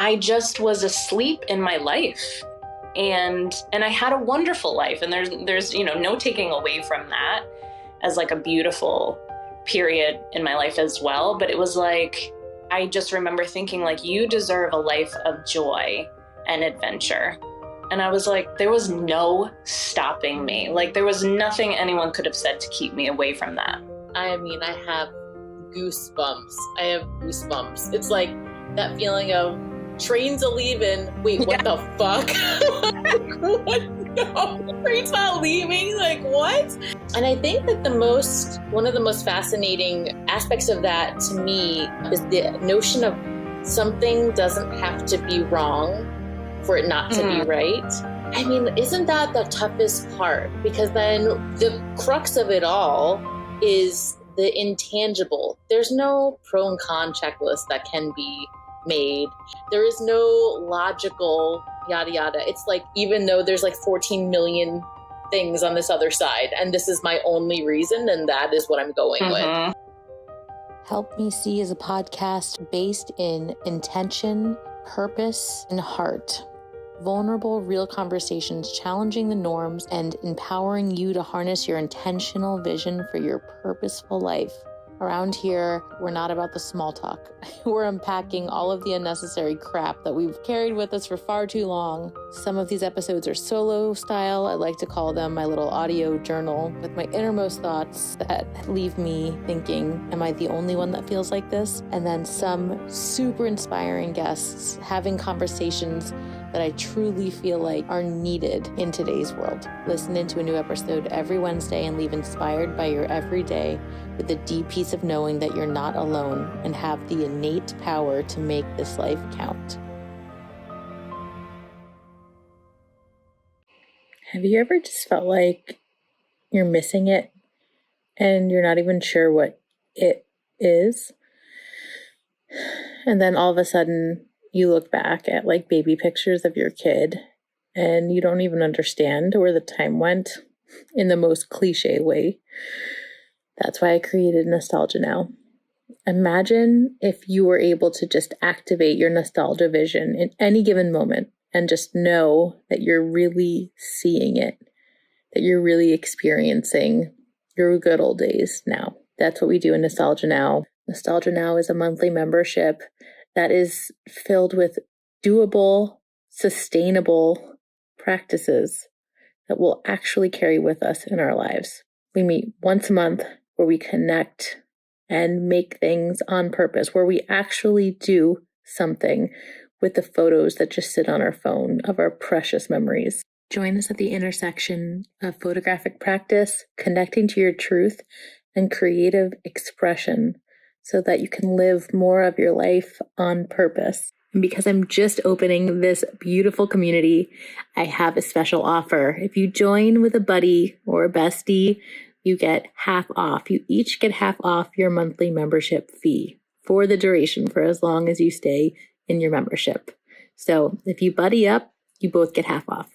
I just was asleep in my life. And I had a wonderful life. And there's, no taking away from that as like a beautiful period in my life as well. But it was like, I just remember thinking like, you deserve a life of joy and adventure. And I was like, there was no stopping me. Like there was nothing anyone could have said to keep me away from that. I mean, I have goosebumps. It's like that feeling of trains are leaving. Wait, what the fuck? What? No, train's not leaving. Like what? And I think that one of the most fascinating aspects of that to me is the notion of something doesn't have to be wrong for it not to be right. I mean, isn't that the toughest part? Because then the crux of it all is the intangible. There's no pro and con checklist that can be made. There is no logical yada yada. It's like, even though there's like 14 million things on this other side, and this is my only reason, and that is what I'm going with. Help Me See is a podcast based in intention, purpose, and heart. Vulnerable, real conversations challenging the norms and empowering you to harness your intentional vision for your purposeful life. Around here, we're not about the small talk. We're unpacking all of the unnecessary crap that we've carried with us for far too long. Some of these episodes are solo style. I like to call them my little audio journal with my innermost thoughts that leave me thinking, am I the only one that feels like this? And then some super inspiring guests having conversations that I truly feel like are needed in today's world. Listen into a new episode every Wednesday and leave inspired by your everyday with the deep peace of knowing that you're not alone and have the innate power to make this life count. Have you ever just felt like you're missing it and you're not even sure what it is? And then all of a sudden you look back at like baby pictures of your kid and you don't even understand where the time went in the most cliche way. That's why I created Nostalgia Now. Imagine if you were able to just activate your nostalgia vision in any given moment and just know that you're really seeing it, that you're really experiencing your good old days now. That's what we do in Nostalgia Now. Nostalgia Now is a monthly membership that is filled with doable, sustainable practices that we'll actually carry with us in our lives. We meet once a month where we connect and make things on purpose, where we actually do something with the photos that just sit on our phone of our precious memories. Join us at the intersection of photographic practice, connecting to your truth, and creative expression so that you can live more of your life on purpose. And because I'm just opening this beautiful community, I have a special offer. If you join with a buddy or a bestie, you get half off. You each get half off your monthly membership fee for the duration, for as long as you stay in your membership. So if you buddy up, you both get half off.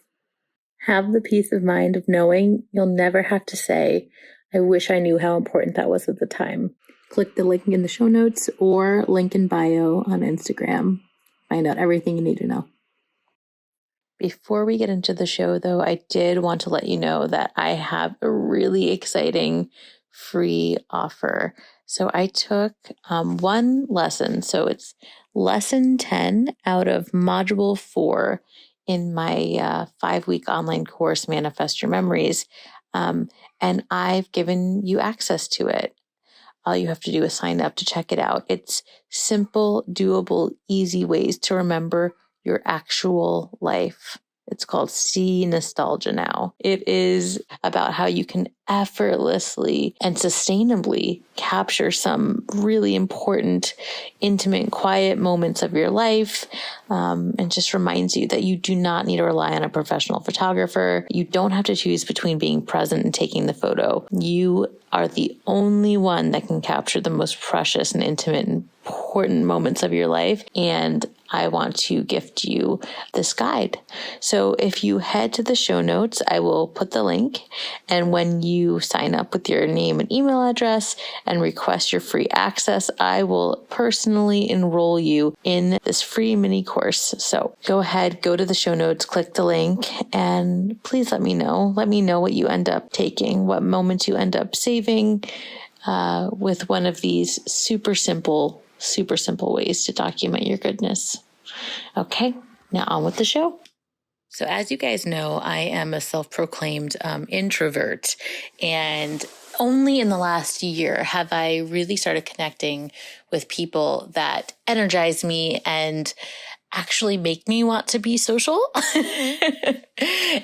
Have the peace of mind of knowing you'll never have to say, I wish I knew how important that was at the time. Click the link in the show notes or link in bio on Instagram. Find out everything you need to know. Before we get into the show, though, I did want to let you know that I have a really exciting free offer. So I took one lesson. So it's lesson 10 out of module 4 in my 5-week online course, Manifest Your Memories. And I've given you access to it. All you have to do is sign up to check it out. It's simple, doable, easy ways to remember your actual life. It's called See Nostalgia Now. It is about how you can effortlessly and sustainably capture some really important, intimate, quiet moments of your life, and just reminds you that you do not need to rely on a professional photographer. You don't have to choose between being present and taking the photo. You are the only one that can capture the most precious and intimate and important moments of your life. And I want to gift you this guide. So if you head to the show notes, I will put the link. And when you sign up with your name and email address and request your free access, I will personally enroll you in this free mini course. So go ahead, go to the show notes, click the link, and please let me know. Let me know what you end up taking, what moments you end up saving with one of these super simple ways to document your goodness. Okay, now on with the show. So as you guys know, I am a self-proclaimed introvert, and only in the last year have I really started connecting with people that energize me and actually make me want to be social.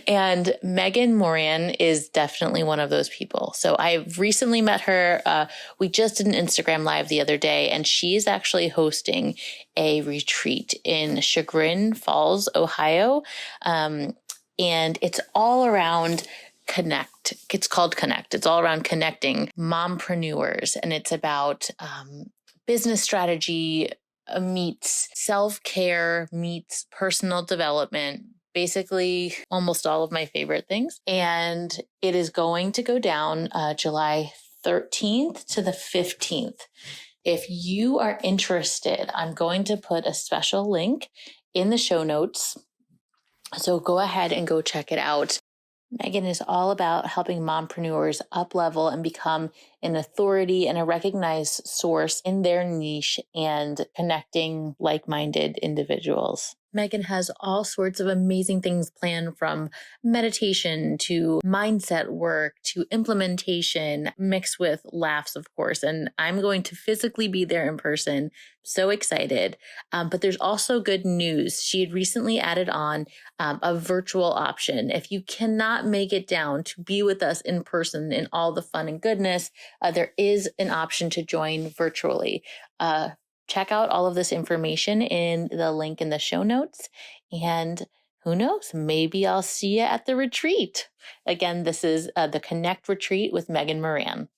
And Megan Moran is definitely one of those people. So I recently met her. We just did an Instagram live the other day, and she's actually hosting a retreat in Chagrin Falls, Ohio. And it's all around connect. It's called Connect. It's all around connecting mompreneurs. And it's about business strategy, meets self-care, meets personal development, basically almost all of my favorite things. And it is going to go down July 13th to the 15th. If you are interested, I'm going to put a special link in the show notes. So go ahead and go check it out. Megan is all about helping mompreneurs up-level and become an authority and a recognized source in their niche and connecting like-minded individuals. Megan has all sorts of amazing things planned, from meditation to mindset work to implementation, mixed with laughs, of course. And I'm going to physically be there in person. So excited. But there's also good news. She had recently added on a virtual option. If you cannot make it down to be with us in person in all the fun and goodness, there is an option to join virtually. Check out all of this information in the link in the show notes. And who knows, maybe I'll see you at the retreat. Again, this is the Connect Retreat with Megan Moran.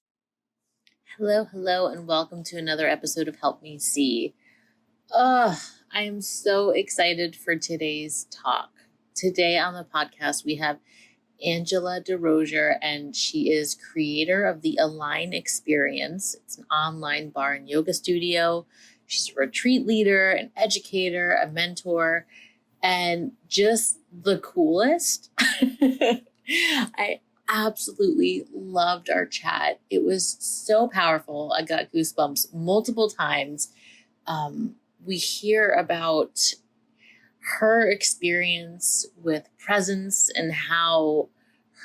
Hello, and welcome to another episode of Help Me See. I am so excited for today's talk. Today on the podcast, we have Angela Desrosiers, and she is creator of the Align Experience. It's an online barre and yoga studio. She's a retreat leader, an educator, a mentor, and just the coolest. I absolutely loved our chat. It was so powerful. I got goosebumps multiple times. We hear about her experience with presence and how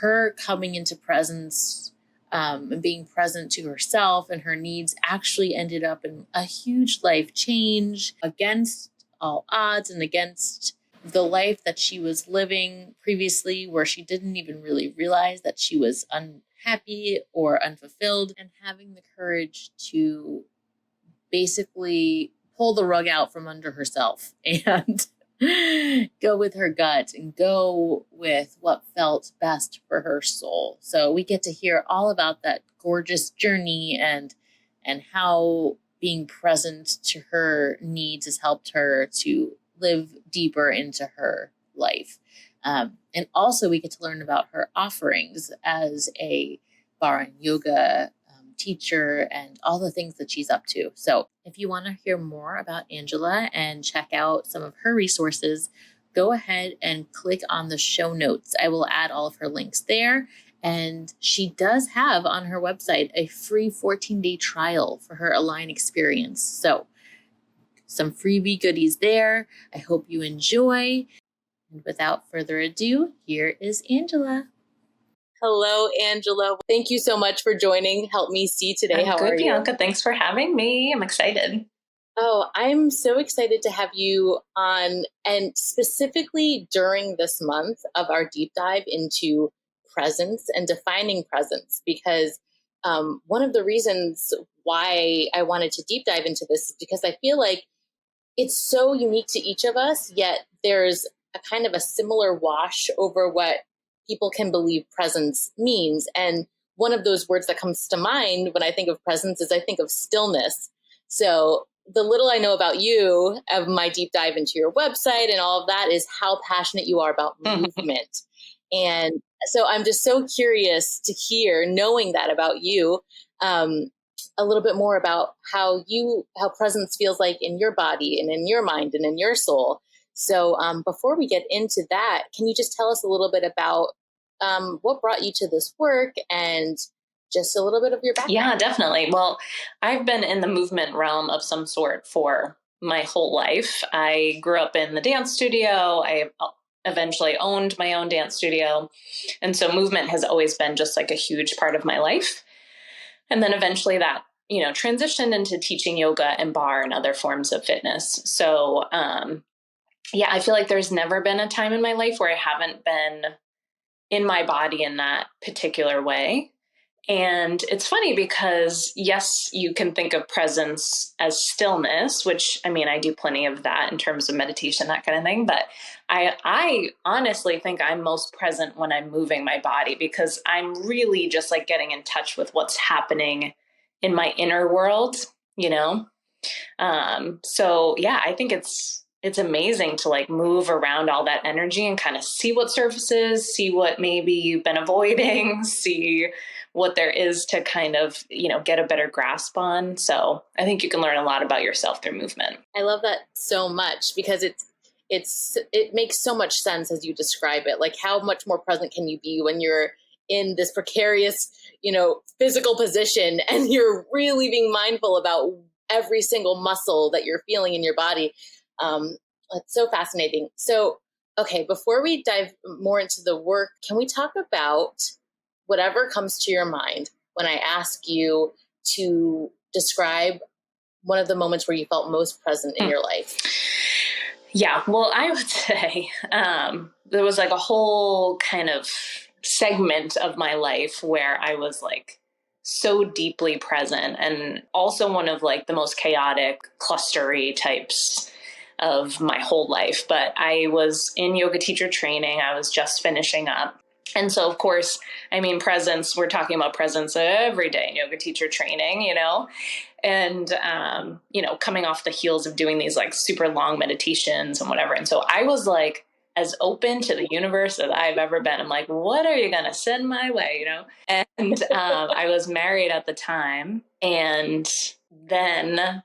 her coming into presence and being present to herself and her needs actually ended up in a huge life change against all odds and against the life that she was living previously, where she didn't even really realize that she was unhappy or unfulfilled, and having the courage to basically pull the rug out from under herself and go with her gut and go with what felt best for her soul. So we get to hear all about that gorgeous journey and how being present to her needs has helped her to live deeper into her life. And also we get to learn about her offerings as a barre yoga teacher and all the things that she's up to. So if you want to hear more about Angela and check out some of her resources, go ahead and click on the show notes. I will add all of her links there. And she does have on her website a free 14-day trial for her Align Experience. So some freebie goodies there. I hope you enjoy. And without further ado, here is Angela. Hello, Angela. Thank you so much for joining Help Me See today. How are you? Bianca. Thanks for having me. I'm excited. Oh, I'm so excited to have you on, and specifically during this month of our deep dive into presence and defining presence, because one of the reasons why I wanted to deep dive into this is because I feel like it's so unique to each of us, yet there's a kind of a similar wash over what people can believe presence means. And one of those words that comes to mind when I think of presence is I think of stillness. So the little I know about you, of my deep dive into your website and all of that, is how passionate you are about movement. And so I'm just so curious to hear, knowing that about you, a little bit more about how presence feels like in your body and in your mind and in your soul. So before we get into that, can you just tell us a little bit about what brought you to this work and just a little bit of your background? Yeah, definitely. Well, I've been in the movement realm of some sort for my whole life. I grew up in the dance studio. I eventually owned my own dance studio. And so movement has always been just like a huge part of my life. And then eventually that, transitioned into teaching yoga and barre and other forms of fitness. So, yeah, I feel like there's never been a time in my life where I haven't been in my body in that particular way. And it's funny because, yes, you can think of presence as stillness, which, I do plenty of that in terms of meditation, that kind of thing. But I honestly think I'm most present when I'm moving my body, because I'm really just like getting in touch with what's happening in my inner world, So yeah, I think it's amazing to like move around all that energy and kind of see what surfaces, see what maybe you've been avoiding, see what there is to kind of, get a better grasp on. So I think you can learn a lot about yourself through movement. I love that so much, because it makes so much sense as you describe it. Like, how much more present can you be when you're in this precarious, physical position, and you're really being mindful about every single muscle that you're feeling in your body. It's so fascinating. So, okay, before we dive more into the work, can we talk about whatever comes to your mind when I ask you to describe one of the moments where you felt most present in your life? Yeah, well, I would say there was like a whole kind of segment of my life where I was like so deeply present, and also one of like the most chaotic, clustery types of my whole life. But I was in yoga teacher training. I was just finishing up. And so, of course, presence, we're talking about presence every day in yoga teacher training, and, coming off the heels of doing these like super long meditations and whatever. And so I was like as open to the universe as I've ever been. I'm like, what are you going to send my way, And I was married at the time. And then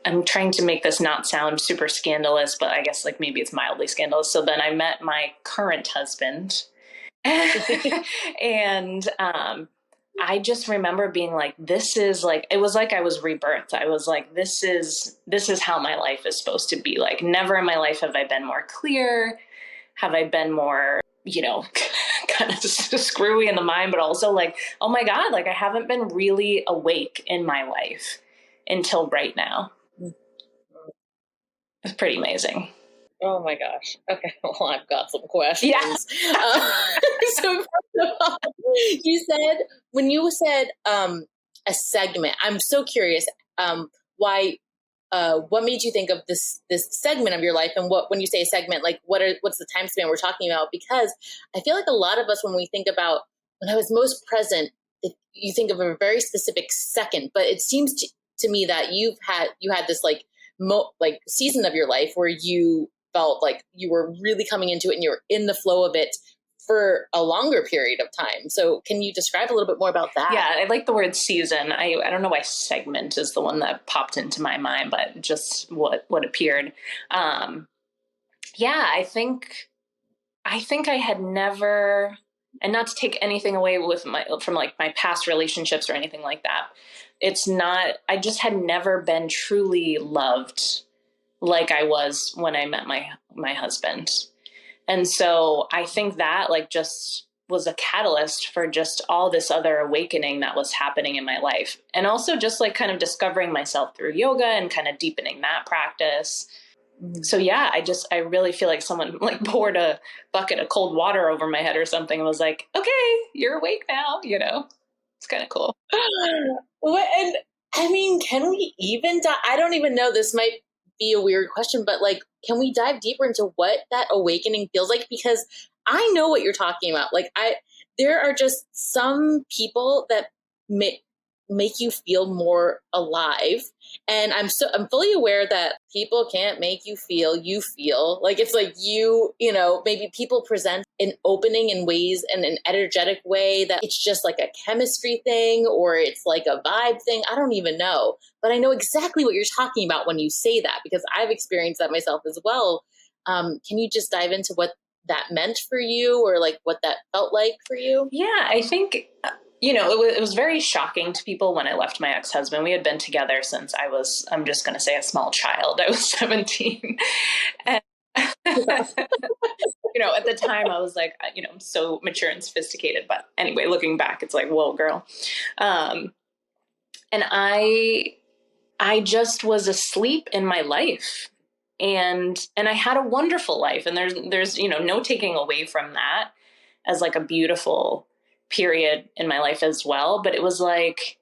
I'm trying to make this not sound super scandalous, but I guess like maybe it's mildly scandalous. So then I met my current husband. And I just remember being like, this is like, it was like I was rebirthed. I was like, this is how my life is supposed to be. Like, never in my life have I been more clear. Have I been more, kind of screwy in the mind, but also like, oh my God, like I haven't been really awake in my life until right now. It's pretty amazing. Oh my gosh. Okay. Well, I've got some questions. Yeah. So first of all, when you said a segment, I'm so curious why. What made you think of this segment of your life, and when you say a segment, like what's the time span we're talking about? Because I feel like a lot of us, when we think about when I was most present, you think of a very specific second, but it seems to me that you had this like season of your life where you felt like you were really coming into it and you were in the flow of it for a longer period of time. So can you describe a little bit more about that? Yeah, I like the word season. I don't know why segment is the one that popped into my mind, but just what appeared. Yeah, I think I had never, and not to take anything away from like my past relationships or anything like that. It's not, I just had never been truly loved like I was when I met my husband. And so I think that like just was a catalyst for just all this other awakening that was happening in my life. And also just like kind of discovering myself through yoga and kind of deepening that practice. So yeah, I really feel like someone like poured a bucket of cold water over my head or something and was like, okay, you're awake now, It's kind of cool. And can we even I don't even know, this might be a weird question, but like, can we dive deeper into what that awakening feels like? Because I know what you're talking about. Like there are just some people that make you feel more alive. And I'm fully aware that people can't make you feel. Like it's like maybe people present an opening in ways in an energetic way that it's just like a chemistry thing or it's like a vibe thing. I don't even know. But I know exactly what you're talking about when you say that because I've experienced that myself as well. Can you just dive into what that meant for you or like what that felt like for you? Yeah, I think, it was very shocking to people when I left my ex-husband. We had been together since I'm just going to say a small child. I was 17. And, at the time I was like, I'm so mature and sophisticated. But anyway, looking back, it's like, whoa, girl. And I just was asleep in my life. And I had a wonderful life. And there's, no taking away from that as like a beautiful period in my life as well. But it was like,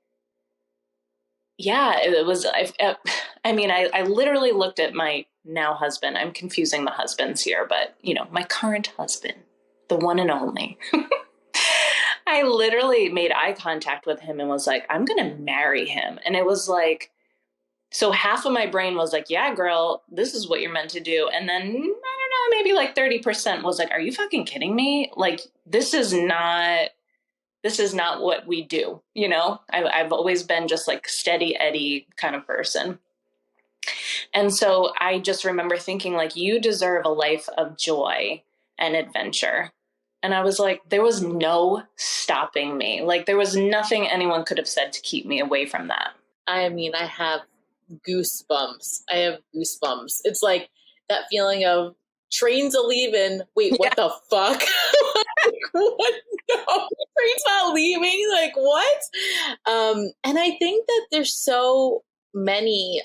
yeah, it was, I literally looked at my now husband. I'm confusing the husbands here, but my current husband, the one and only. I literally made eye contact with him and was like, I'm going to marry him. And it was like, so half of my brain was like, yeah, girl, this is what you're meant to do. And then, I don't know, maybe like 30% was like, are you fucking kidding me? Like, this is not what we do. I've always been just like steady Eddie kind of person. And so I just remember thinking like, you deserve a life of joy and adventure. And I was like, there was no stopping me. Like there was nothing anyone could have said to keep me away from that. I mean, I have goosebumps. It's like that feeling of trains are leaving. Wait, what the fuck? What? No, train's not leaving. Like what? And I think that there's so many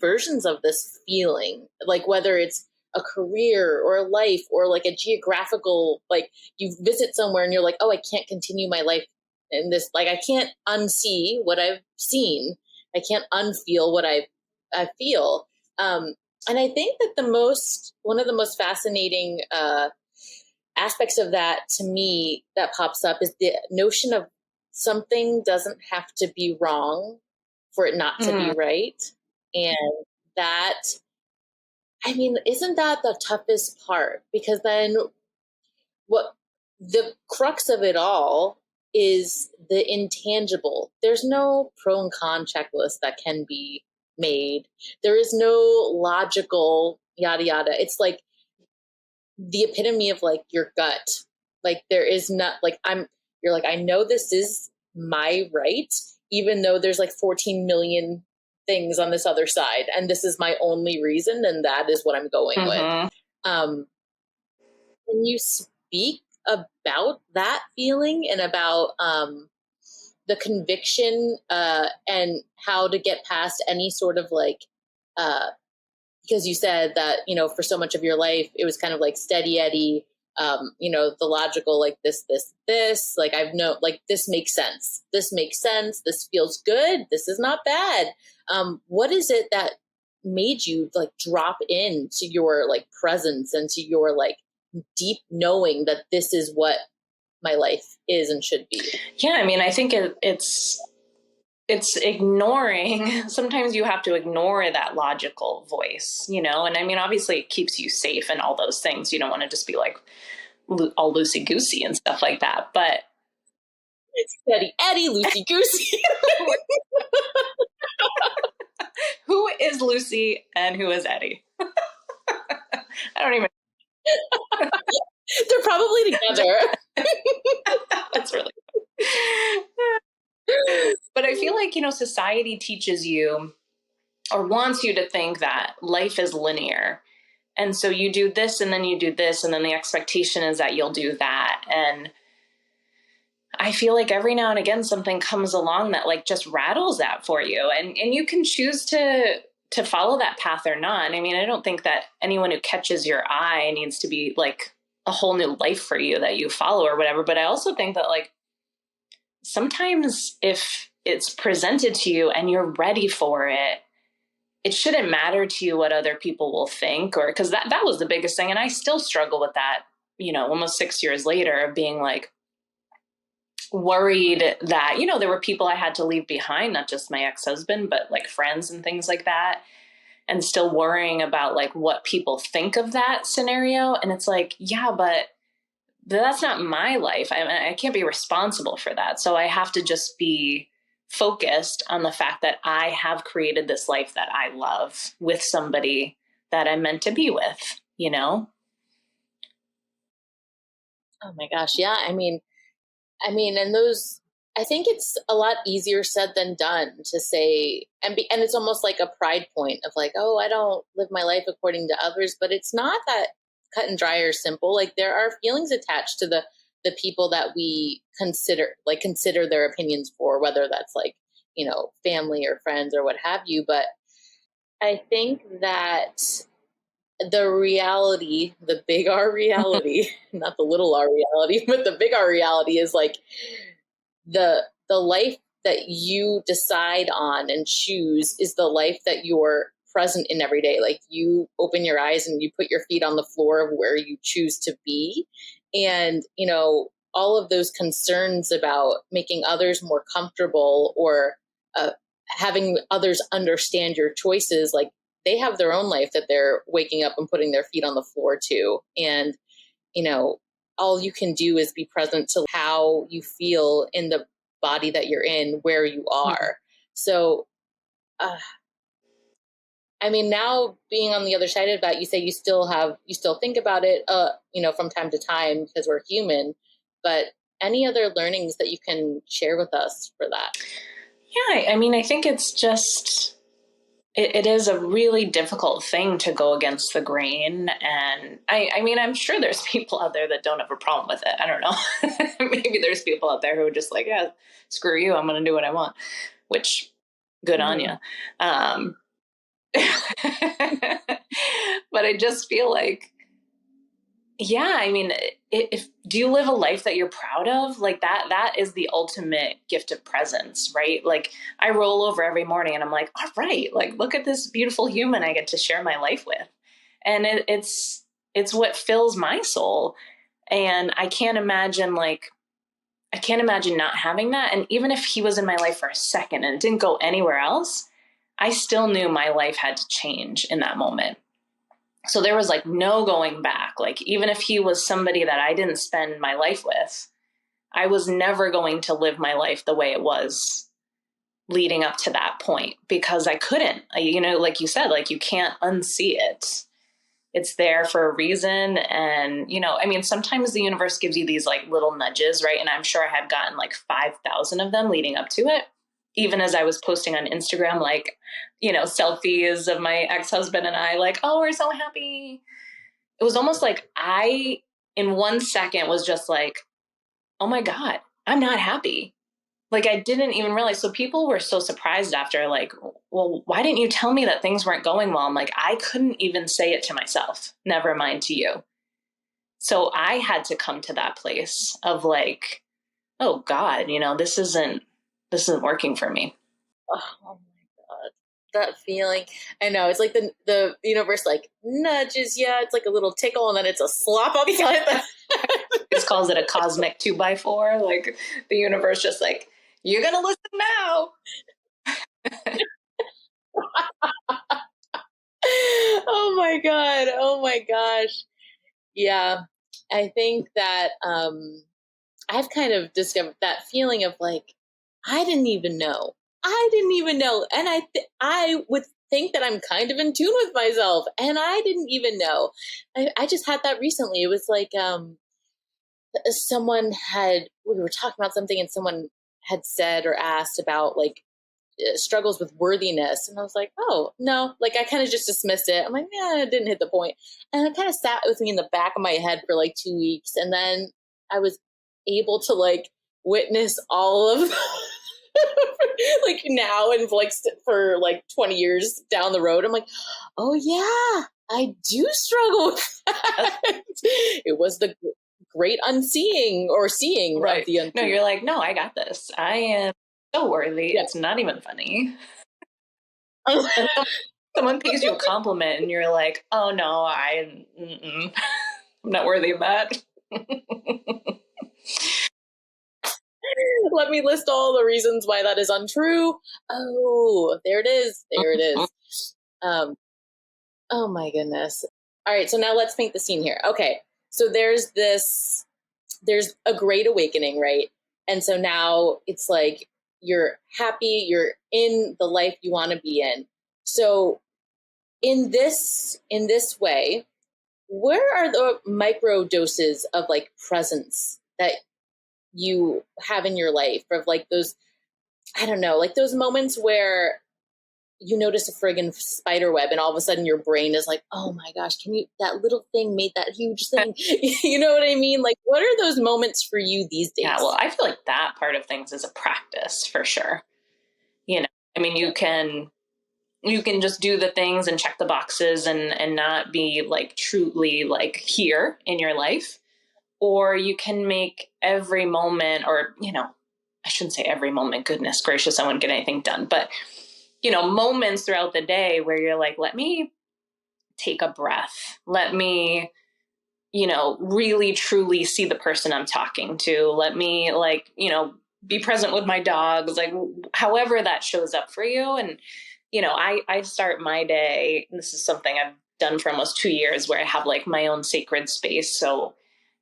versions of this feeling. Like whether it's a career or a life or like a geographical, like you visit somewhere and you're like, oh, I can't continue my life in this. Like I can't unsee what I've seen. I can't unfeel what I feel. And I think that one of the most fascinating aspects of that to me that pops up is the notion of something doesn't have to be wrong for it not to be right. And that, I mean, isn't that the toughest part? Because then what the crux of it all is the intangible. There's no pro and con checklist that can be made. There is no logical yada yada. It's like the epitome of like your gut. Like there is not like you're like, I know this is my right, even though there's like 14 million things on this other side. And this is my only reason. And that is what I'm going with. Can you speak about that feeling and about the conviction and how to get past any sort of like, because you said that, for so much of your life, it was kind of like steady Eddie, the logical, like this, like this makes sense. This makes sense. This feels good. This is not bad. What is it that made you like drop into your like presence and to your like deep knowing that this is what my life is and should be? Yeah, I mean, I think it's ignoring. Sometimes you have to ignore that logical voice, and I mean, obviously it keeps you safe and all those things. You don't want to just be like all loosey goosey and stuff like that. But it's steady Eddie, loosey goosey. Who is Lucy and who is Eddie? I don't even. They're probably together. That's really But I feel like, society teaches you or wants you to think that life is linear. And so you do this and then you do this. And then the expectation is that you'll do that. And I feel like every now and again, something comes along that like just rattles that for you. And you can choose to follow that path or not. I mean, I don't think that anyone who catches your eye needs to be like a whole new life for you that you follow or whatever. But I also think that like sometimes if it's presented to you and you're ready for it, it shouldn't matter to you what other people will think, or because that was the biggest thing. And I still struggle with that, almost 6 years later, of being like, worried that, you know, there were people I had to leave behind, not just my ex-husband, but like friends and things like that. And still worrying about like what people think of that scenario. And it's like, yeah, but that's not my life. I can't be responsible for that. So I have to just be focused on the fact that I have created this life that I love with somebody that I'm meant to be with, you know? Oh my gosh. Yeah. And those, I think it's a lot easier said than done to say, and it's almost like a pride point of like, oh, I don't live my life according to others, but it's not that cut and dry or simple. Like there are feelings attached to the people that we consider their opinions for, whether that's like, you know, family or friends or what have you. But I think that the reality, the big R reality, not the little R reality, but the big R reality is like the life that you decide on and choose is the life that you're present in every day. Like you open your eyes and you put your feet on the floor of where you choose to be. And, you know, all of those concerns about making others more comfortable or having others understand your choices, like they have their own life that they're waking up and putting their feet on the floor to. And, you know, all you can do is be present to how you feel in the body that you're in, where you are. Mm-hmm. So, now being on the other side of that, you say you still think about it, you know, from time to time because we're human, but any other learnings that you can share with us for that? Yeah. I think it's just, it is a really difficult thing to go against the grain. And I'm sure there's people out there that don't have a problem with it. I don't know. Maybe there's people out there who are just like, yeah, screw you. I'm going to do what I want, which good on you. But I just feel like, yeah, if do you live a life that you're proud of? Like that is the ultimate gift of presence, right? Like I roll over every morning and I'm like, all right, like look at this beautiful human I get to share my life with. And it's what fills my soul. And I can't imagine not having that. And even if he was in my life for a second and it didn't go anywhere else, I still knew my life had to change in that moment. So there was like no going back. Like even if he was somebody that I didn't spend my life with, I was never going to live my life the way it was leading up to that point because I couldn't, like you said, like you can't unsee it. It's there for a reason. And, sometimes the universe gives you these like little nudges, right? And I'm sure I had gotten like 5,000 of them leading up to it. Even as I was posting on Instagram, like, selfies of my ex-husband and I, like, oh, we're so happy. It was almost like I, in 1 second, was just like, oh my God, I'm not happy. Like, I didn't even realize. So people were so surprised after, like, well, why didn't you tell me that things weren't going well? I'm like, I couldn't even say it to myself, never mind to you. So I had to come to that place of like, oh God, this isn't working for me. Oh my God. That feeling. I know. It's like the universe like nudges you. It's like a little tickle and then it's a slap upside the It calls it a cosmic 2x4. Like the universe just like, you're going to listen now. Oh my God. Oh my gosh. Yeah. I think that I've kind of discovered that feeling of like, I didn't even know. And I would think that I'm kind of in tune with myself and I didn't even know. I just had that recently. It was like we were talking about something and someone had said or asked about like struggles with worthiness. And I was like, oh, no, like I kind of just dismissed it. I'm like, yeah, it didn't hit the point. And it kind of sat with me in the back of my head for like 2 weeks. And then I was able to like witness all of like now and like for like 20 years down the road, I'm like, oh yeah, I do struggle with that. It was the great unseeing or seeing right. Of the unseen. No, you're like, no, I got this. I am so worthy. Yeah. It's not even funny. Someone pays you a compliment and you're like, oh no, I'm not worthy of that. Let me list all the reasons why that is untrue. Oh, there it is. There it is. Oh my goodness. All right, so now let's paint the scene here. Okay, so there's a great awakening, right? And so now it's like you're happy, you're in the life you want to be in. So in this way, where are the micro doses of like presence that you have in your life, of like those, I don't know, like those moments where you notice a friggin' spider web and all of a sudden your brain is like, oh my gosh, that little thing made that huge thing. You know what I mean? Like, what are those moments for you these days? Yeah, well, I feel like that part of things is a practice for sure. You know, I mean, you can just do the things and check the boxes and not be like truly like here in your life. Or you can make every moment, or, you know, I shouldn't say every moment, goodness gracious, I wouldn't get anything done. But, you know, moments throughout the day where you're like, let me take a breath. Let me, you know, really truly see the person I'm talking to. Let me, like, you know, be present with my dogs, like however that shows up for you. And, you know, I start my day, this is something I've done for almost 2 years, where I have like my own sacred space. So,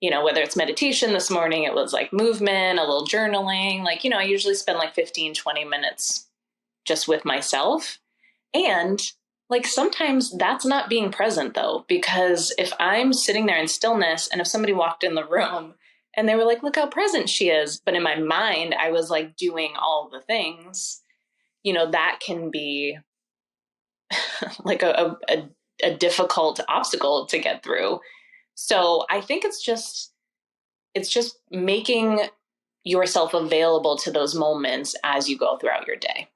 you know, whether it's meditation this morning, it was like movement, a little journaling, like, you know, I usually spend like 15-20 minutes just with myself. And like sometimes that's not being present though, because if I'm sitting there in stillness and if somebody walked in the room and they were like, look how present she is, but in my mind I was like doing all the things, you know, that can be like a difficult obstacle to get through. So I think it's just making yourself available to those moments as you go throughout your day.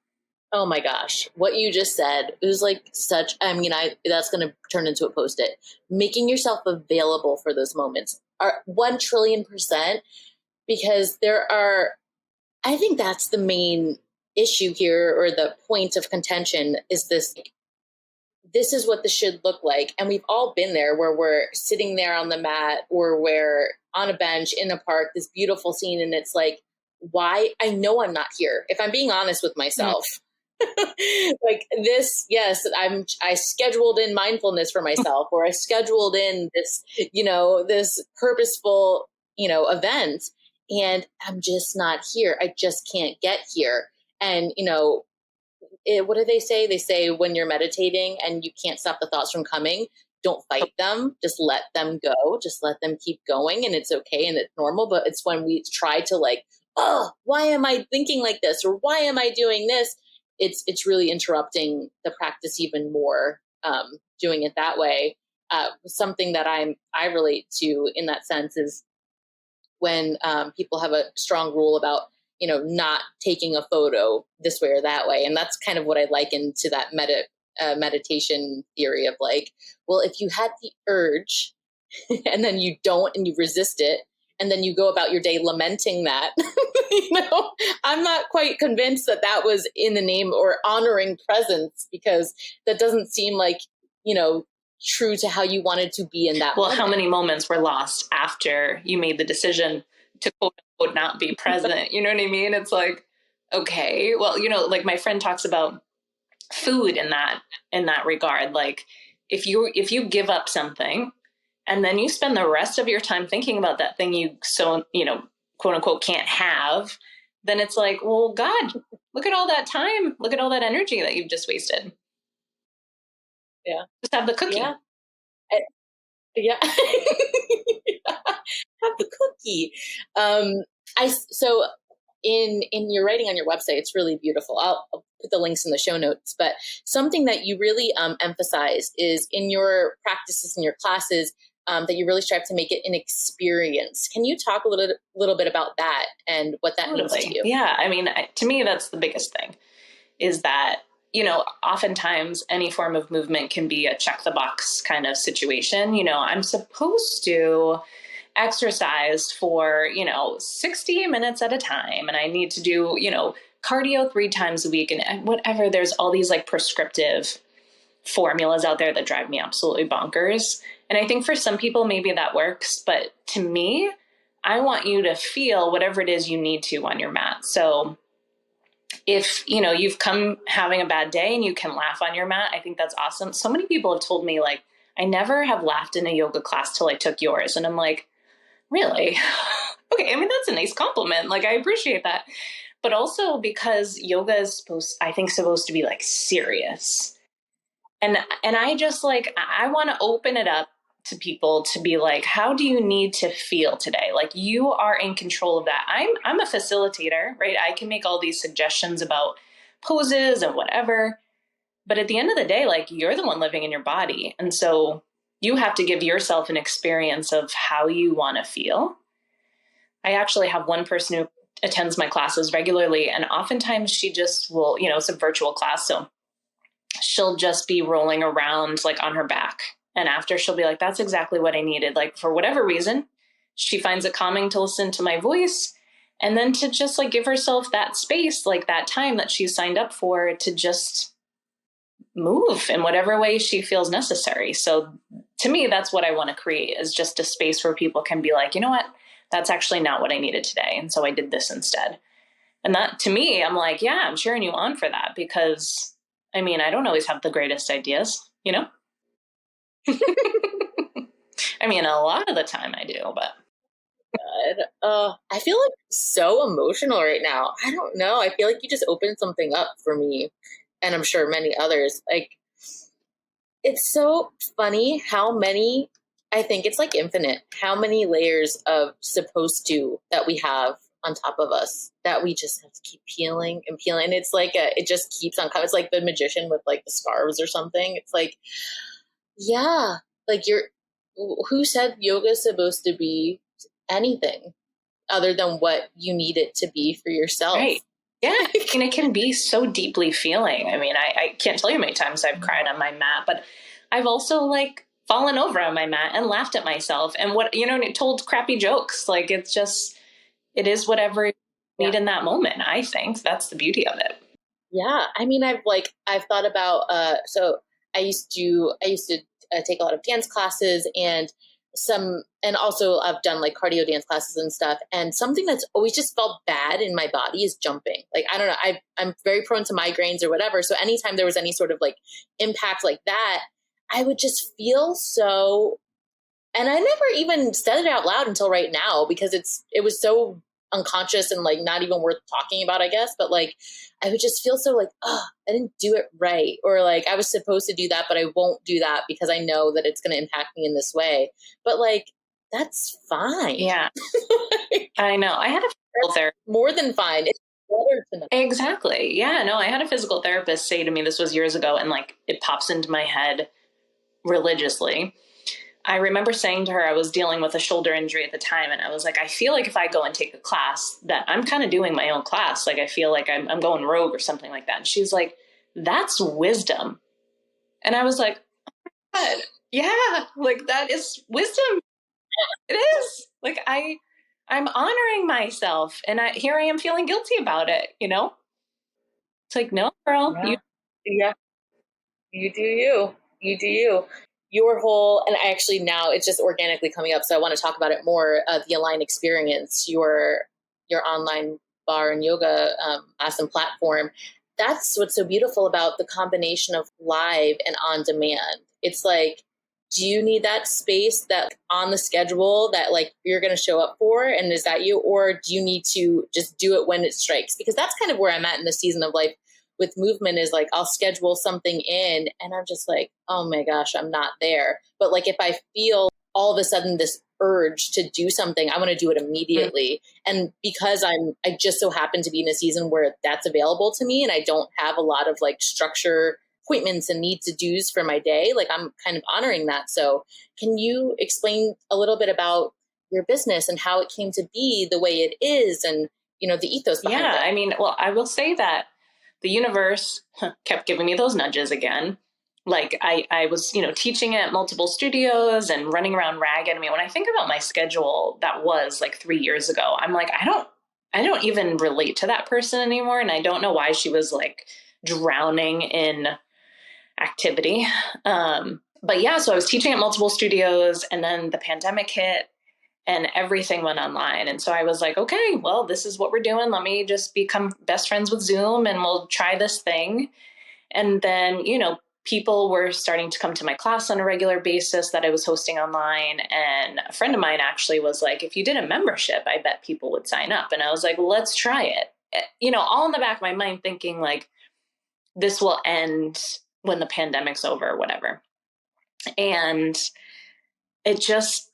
Oh my gosh, what you just said, it was like such, I mean, that's going to turn into a post-it. Making yourself available for those moments are 1,000,000,000%, because I think that's the main issue here, or the point of contention is this is what this should look like. And we've all been there, where we're sitting there on the mat or we're on a bench in a park, this beautiful scene. And it's like, why? I know I'm not here. If I'm being honest with myself, like this, yes, I scheduled in mindfulness for myself, or I scheduled in this, you know, this purposeful, you know, event, and I'm just not here. I just can't get here. And, you know, what do they say? They say when you're meditating and you can't stop the thoughts from coming, don't fight them. Just let them go. Just let them keep going. And it's okay and it's normal. But it's when we try to like, oh, why am I thinking like this? Or why am I doing this? It's really interrupting the practice even more, doing it that way. Something that I relate to in that sense is when people have a strong rule about, you know, not taking a photo this way or that way. And that's kind of what I liken to that meditation theory of like, well, if you had the urge and then you don't and you resist it, and then you go about your day lamenting that, you know, I'm not quite convinced that was in the name or honoring presence, because that doesn't seem like, you know, true to how you wanted to be in that moment. How many moments were lost after you made the decision to quote unquote not be present? You know what I mean? It's like, okay, well, you know, like my friend talks about food in that regard. Like if you give up something and then you spend the rest of your time thinking about that thing you quote unquote can't have, then it's like, well, God, look at all that time, look at all that energy that you've just wasted. Yeah. Just have the cookie. Yeah. Yeah. Have the cookie. So in your writing on your website, it's really beautiful. I'll put the links in the show notes, but something that you really emphasize is in your practices and your classes, that you really strive to make it an experience. Can you talk a little bit about that and what that means to you? Yeah. I mean, to me, that's the biggest thing, is that, you know, oftentimes any form of movement can be a check the box kind of situation. You know, I'm supposed to exercise for, you know, 60 minutes at a time, and I need to do, you know, cardio 3 times a week and whatever. There's all these like prescriptive formulas out there that drive me absolutely bonkers. And I think for some people, maybe that works. But to me, I want you to feel whatever it is you need to on your mat. So if, you know, you've come having a bad day and you can laugh on your mat, I think that's awesome. So many people have told me, like, I never have laughed in a yoga class till I took yours. And I'm like, really? Okay. I mean, that's a nice compliment. Like, I appreciate that. But also because yoga is supposed to be like serious. And I just like, I want to open it up to people to be like, how do you need to feel today? Like, you are in control of that. I'm a facilitator, right? I can make all these suggestions about poses and whatever. But at the end of the day, like, you're the one living in your body. And so you have to give yourself an experience of how you want to feel. I actually have one person who attends my classes regularly, and oftentimes she just will, you know, it's a virtual class. So she'll just be rolling around like on her back. And after, she'll be like, that's exactly what I needed. Like, for whatever reason, she finds it calming to listen to my voice, and then to just like give herself that space, like that time that she's signed up for, to just move in whatever way she feels necessary. So to me, that's what I want to create, is just a space where people can be like, you know what, that's actually not what I needed today. And so I did this instead. And that, to me, I'm like, yeah, I'm cheering you on for that, because I mean, I don't always have the greatest ideas, you know? I mean, a lot of the time I do, but. I feel like so emotional right now. I don't know. I feel like you just opened something up for me, and I'm sure many others. Like, it's so funny how many, I think it's like infinite, how many layers of supposed to that we have on top of us that we just have to keep peeling and peeling. And it's like, it just keeps on coming. It's like the magician with like the scarves or something. It's like, yeah, like who said yoga is supposed to be anything other than what you need it to be for yourself? Right. Yeah. And it can be so deeply feeling. I mean, I can't tell you how many times I've cried on my mat, but I've also like fallen over on my mat and laughed at myself and told crappy jokes. Like, it's just, it is whatever you need in that moment. I think that's the beauty of it. Yeah. I mean, I've thought about, so I used to take a lot of dance classes, and also I've done like cardio dance classes and stuff. And something that's always just felt bad in my body is jumping. Like, I don't know, I'm very prone to migraines or whatever. So anytime there was any sort of like impact like that, I would just feel so, and I never even said it out loud until right now, because it was so unconscious and like not even worth talking about, I guess. But like, I would just feel so like, oh, I didn't do it right. Or like, I was supposed to do that, but I won't do that because I know that it's going to impact me in this way. But like, that's fine. Yeah. I know. I had a physical therapist. More than fine. It's better to know. Exactly. Yeah, no, I had a physical therapist say to me, this was years ago, and like, it pops into my head religiously. I remember saying to her, I was dealing with a shoulder injury at the time, and I was like, I feel like if I go and take a class, that I'm kind of doing my own class. Like, I feel like I'm going rogue or something like that. And she's like, that's wisdom. And I was like, oh my God, yeah, like, that is wisdom. It is. Like, I'm honoring myself, and here I am feeling guilty about it, you know? It's like, no, girl, you do you. You do you. Your whole, and actually now it's just organically coming up, so I want to talk about it more, the Align experience, your online barre yoga awesome platform. That's what's so beautiful about the combination of live and on demand. It's like, do you need that space that on the schedule that like you're going to show up for, and is that you, or do you need to just do it when it strikes? Because that's kind of where I'm at in the season of life with movement, is like, I'll schedule something in and I'm just like, oh my gosh, I'm not there. But like, if I feel all of a sudden this urge to do something, I want to do it immediately. Mm-hmm. And because I just so happen to be in a season where that's available to me, and I don't have a lot of like structure, appointments and need to do's for my day, like, I'm kind of honoring that. So can you explain a little bit about your business and how it came to be the way it is, and, you know, the ethos behind it? Yeah, I mean, well, I will say that the universe kept giving me those nudges again. Like, I was, teaching at multiple studios and running around ragged. I mean, when I think about my schedule, that was like 3 years ago, I'm like, I don't even relate to that person anymore. And I don't know why she was like drowning in activity. But yeah, so I was teaching at multiple studios, and then the pandemic hit, and everything went online. And so I was like, okay, well, this is what we're doing. Let me just become best friends with Zoom and we'll try this thing. And then, people were starting to come to my class on a regular basis that I was hosting online. And a friend of mine actually was like, if you did a membership, I bet people would sign up. And I was like, let's try it. All in the back of my mind thinking like, this will end when the pandemic's over or whatever. And it just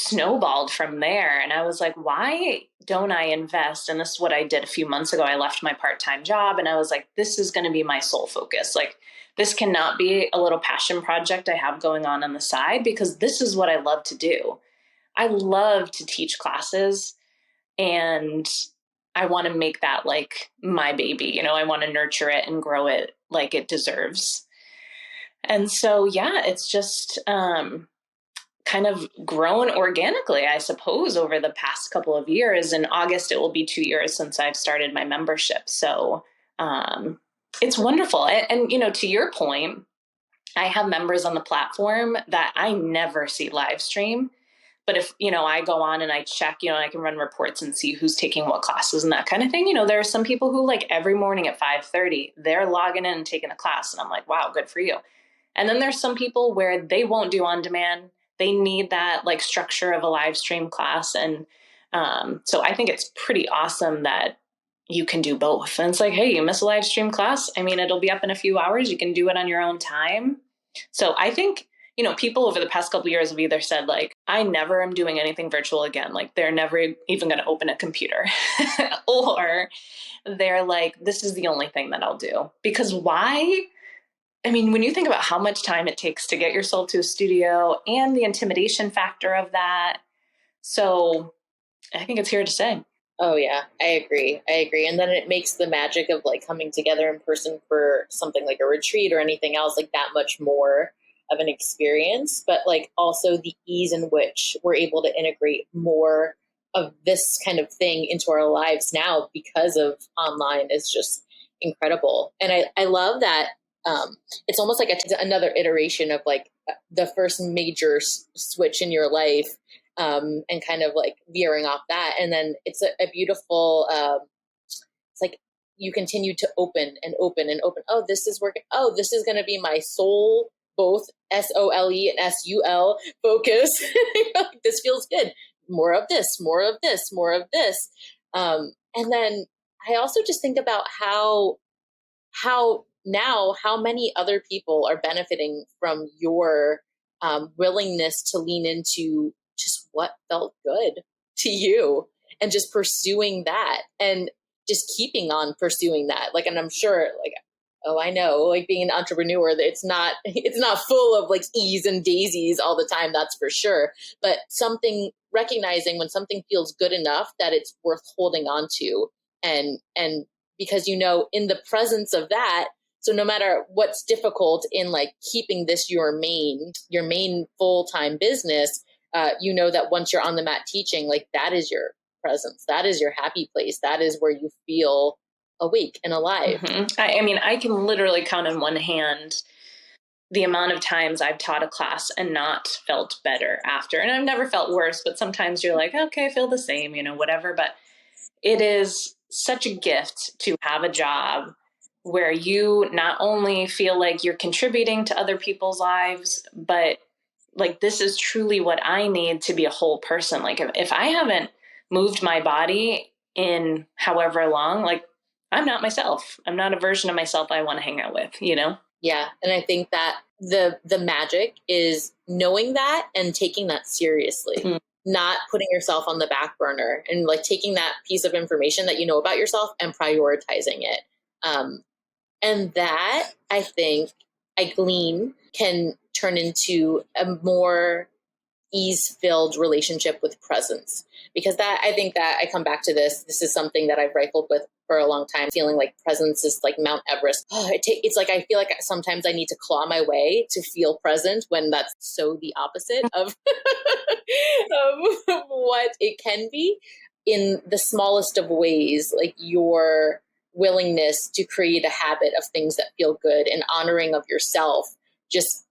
snowballed from there. And I was like, why don't I invest? And this is what I did a few months ago. I left my part-time job and I was like, this is going to be my sole focus. Like, this cannot be a little passion project I have going on the side, because this is what I love to do. I love to teach classes and I want to make that like my baby. I want to nurture it and grow it like it deserves. And so, yeah, it's just, kind of grown organically, I suppose, over the past couple of years. In August, it will be 2 years since I've started my membership. So it's wonderful. And, to your point, I have members on the platform that I never see live stream. But if, I go on and I check, I can run reports and see who's taking what classes and that kind of thing. There are some people who like every morning at 5:30, they're logging in and taking a class. And I'm like, wow, good for you. And then there's some people where they won't do on demand. They need that like structure of a live stream class. And so I think it's pretty awesome that you can do both. And it's like, hey, you miss a live stream class. I mean, it'll be up in a few hours. You can do it on your own time. So I think, people over the past couple of years have either said like, I never am doing anything virtual again. Like they're never even going to open a computer or they're like, this is the only thing that I'll do. Because why? I mean, when you think about how much time it takes to get yourself to a studio and the intimidation factor of that. So I think it's here to stay. Oh yeah, I agree. And then it makes the magic of like coming together in person for something like a retreat or anything else like that much more of an experience, but like also the ease in which we're able to integrate more of this kind of thing into our lives now because of online is just incredible. And I love that it's almost like another iteration of like the first major switch in your life and kind of like veering off that. And then it's a beautiful, it's like you continue to open and open and open. Oh, this is working. Oh, this is going to be my soul, both SOLE and SUL focus. This feels good. More of this, more of this, more of this. And then I also just think about how many other people are benefiting from your willingness to lean into just what felt good to you and just pursuing that and just keeping on pursuing that. Like, and I'm sure like, oh, I know, like being an entrepreneur, it's not full of like ease and daisies all the time. That's for sure. But recognizing when something feels good enough that it's worth holding on to and because, in the presence of that, so no matter what's difficult in like keeping this your main full-time business, that once you're on the mat teaching, like that is your presence, that is your happy place, that is where you feel awake and alive. Mm-hmm. I mean, I can literally count on one hand the amount of times I've taught a class and not felt better after. And I've never felt worse, but sometimes you're like, okay, I feel the same, whatever. But it is such a gift to have a job where you not only feel like you're contributing to other people's lives, but like, this is truly what I need to be a whole person. Like if I haven't moved my body in however long, like I'm not myself. I'm not a version of myself I want to hang out with, Yeah. And I think that the magic is knowing that and taking that seriously. Mm-hmm. Not putting yourself on the back burner and like taking that piece of information that you know about yourself and prioritizing it. And that I think I glean can turn into a more ease-filled relationship with presence. Because I think that I come back to this is something that I've wrestled with for a long time, feeling like presence is like Mount Everest. It's like I feel like sometimes I need to claw my way to feel present when that's so the opposite of, of what it can be in the smallest of ways, like your willingness to create a habit of things that feel good and honoring of yourself just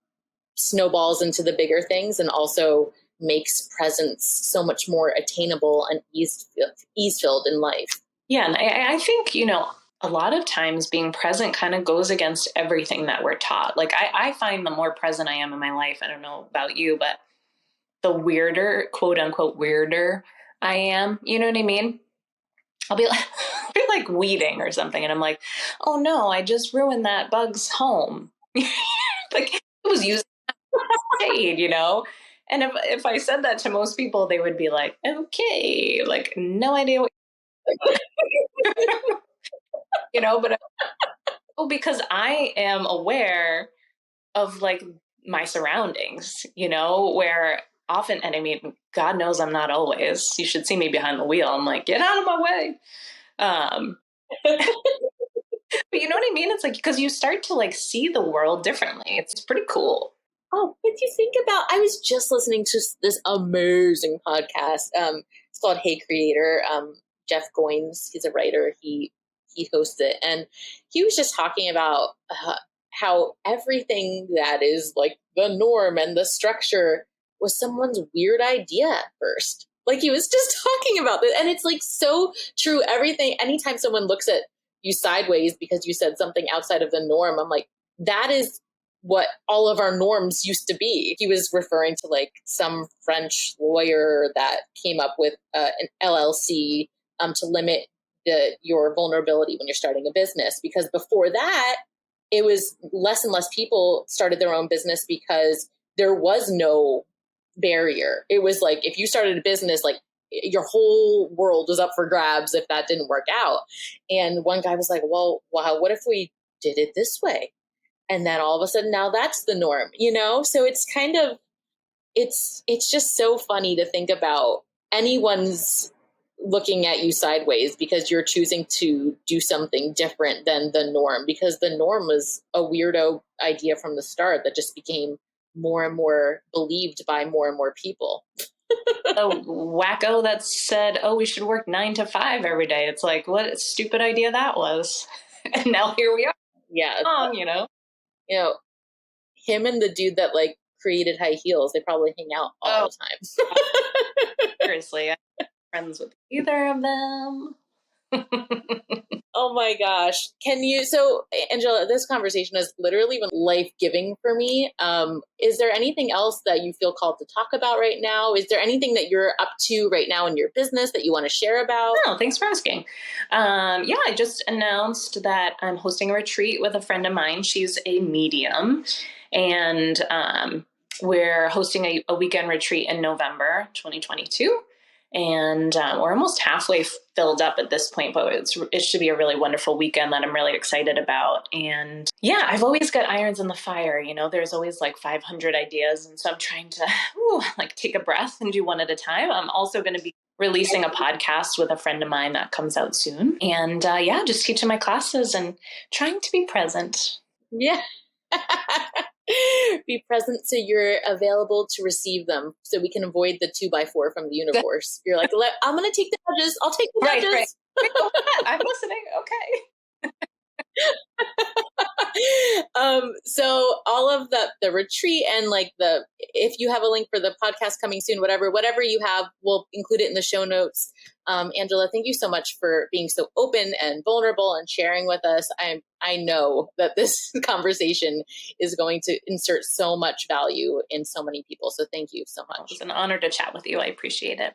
snowballs into the bigger things and also makes presence so much more attainable and ease-filled in life. Yeah. And I think, you know, a lot of times being present kind of goes against everything that we're taught. Like I find the more present I am in my life, I don't know about you, but the weirder, quote unquote, weirder I am, you know what I mean? I'll be like weeding or something. And I'm like, oh no, I just ruined that bug's home. Like it was used shade, you know? And if I said that to most people, they would be like, okay, like no idea what, you know, but because I am aware of like my surroundings, you know, where often, and I mean, God knows I'm not always, you should see me behind the wheel. I'm like, get out of my way. But you know what I mean? It's like, because you start to like see the world differently. It's pretty cool. Oh, but you think about, I was just listening to this amazing podcast. It's called Hey Creator. Jeff Goins, he's a writer. He hosts it. And he was just talking about how everything that is like the norm and the structure was someone's weird idea at first. Like he was just talking about this. And it's like so true. Everything, anytime someone looks at you sideways because you said something outside of the norm, I'm like, that is what all of our norms used to be. He was referring to like some French lawyer that came up with an LLC to limit your vulnerability when you're starting a business. Because before that, it was less and less people started their own business because there was no barrier. It was like, if you started a business, like your whole world was up for grabs if that didn't work out. And one guy was like, well, wow, what if we did it this way? And then all of a sudden now that's the norm, you know? So it's kind of, it's just so funny to think about anyone's looking at you sideways because you're choosing to do something different than the norm, because the norm was a weirdo idea from the start that just became more and more believed by more and more people. A wacko that said, oh, we should work 9 to 5 every day. It's like, what a stupid idea that was. And now here we are. Yeah. You know? You know, him and the dude that like created high heels, they probably hang out all the time. Seriously, I'm friends with either of them. Oh my gosh. So Angela, this conversation has literally been life-giving for me. Is there anything else that you feel called to talk about right now? Is there anything that you're up to right now in your business that you want to share about? No, thanks for asking. Yeah, I just announced that I'm hosting a retreat with a friend of mine. She's a medium, and we're hosting a weekend retreat in November 2022. And we're almost halfway filled up at this point, but it should be a really wonderful weekend that I'm really excited about. And yeah, I've always got irons in the fire. You know, there's always like 500 ideas. And so I'm trying to like take a breath and do one at a time. I'm also going to be releasing a podcast with a friend of mine that comes out soon. And yeah, just teaching my classes and trying to be present. Yeah. Be present so you're available to receive them, so we can avoid the 2x4 from the universe. You're like, I'm going to take the nudges. I'll take the nudges. Right. I'm listening. Okay. So all of the retreat and like if you have a link for the podcast coming soon, whatever you have, we'll include it in the show notes. Angela, thank you so much for being so open and vulnerable and sharing with us. I know that this conversation is going to insert so much value in so many people. So thank you so much. It's an honor to chat with you. I appreciate it.